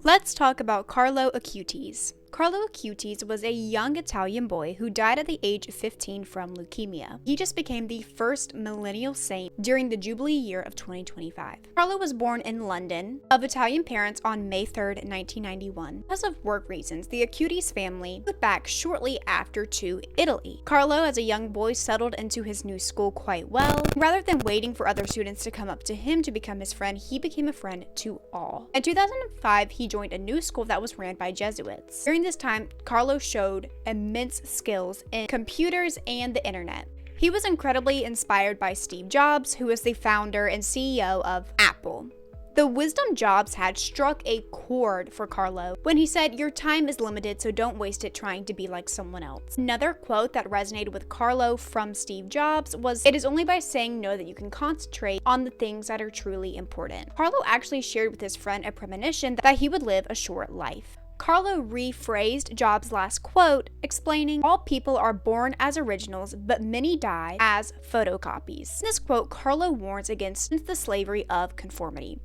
Let's talk about Carlo Acutis. Carlo Acutis was a young Italian boy who died at the age of 15 from leukemia. He just became the first millennial saint during the Jubilee year of 2025. Carlo was born in London of Italian parents on May 3rd, 1991. Because of work reasons, the Acutis family moved back shortly after to Italy. Carlo, as a young boy, settled into his new school quite well. Rather than waiting for other students to come up to him to become his friend, he became a friend to all. In 2005, he joined a new school that was ran by Jesuits. During this time, Carlo showed immense skills in computers and the internet. He was incredibly inspired by Steve Jobs, who was the founder and CEO of Apple. The wisdom Jobs had struck a chord for Carlo when he said, "Your time is limited, so don't waste it trying to be like someone else." Another quote that resonated with Carlo from Steve Jobs was, "It is only by saying no that you can concentrate on the things that are truly important." Carlo actually shared with his friend a premonition that he would live a short life. Carlo rephrased Jobs' last quote, explaining, "All people are born as originals, but many die as photocopies." In this quote, Carlo warns against the slavery of conforming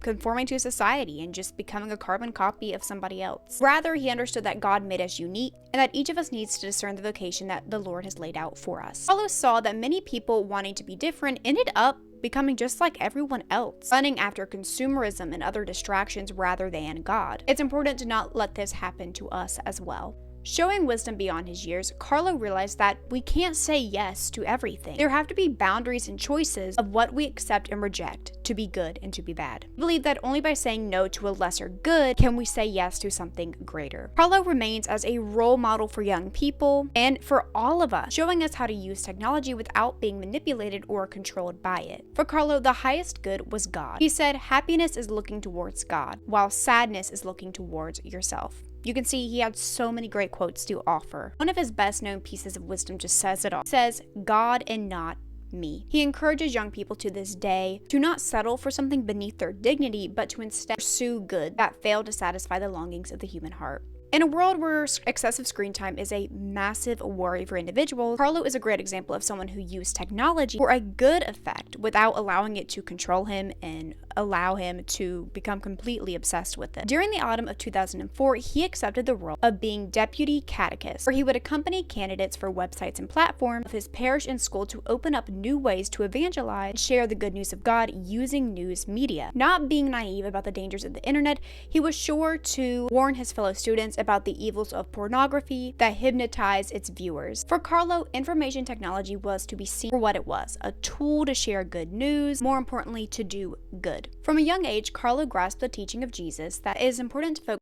to society and just becoming a carbon copy of somebody else. Rather, he understood that God made us unique and that each of us needs to discern the vocation that the Lord has laid out for us. Carlo saw that many people wanting to be different ended up becoming just like everyone else, running after consumerism and other distractions rather than God. It's important to not let this happen to us as well. Showing wisdom beyond his years, Carlo realized that we can't say yes to everything. There have to be boundaries and choices of what we accept and reject to be good and to be bad. I believe that only by saying no to a lesser good can we say yes to something greater. Carlo remains as a role model for young people and for all of us, showing us how to use technology without being manipulated or controlled by it. For Carlo, the highest good was God. He said, "Happiness is looking towards God, while sadness is looking towards yourself." You can see he had so many great quotes to offer. One of his best known pieces of wisdom just says it all. It says, "God and not me." He encourages young people to this day to not settle for something beneath their dignity, but to instead pursue good that fail to satisfy the longings of the human heart. In a world where excessive screen time is a massive worry for individuals, Carlo is a great example of someone who used technology for a good effect without allowing it to control him and allow him to become completely obsessed with it. During the autumn of 2004, he accepted the role of being deputy catechist, where he would accompany candidates for websites and platforms of his parish and school to open up new ways to evangelize and share the good news of God using news media. Not being naive about the dangers of the internet, he was sure to warn his fellow students about the evils of pornography that hypnotize its viewers. For Carlo, information technology was to be seen for what it was, a tool to share good news, more importantly, to do good. From a young age, Carlo grasped the teaching of Jesus that it is important to focus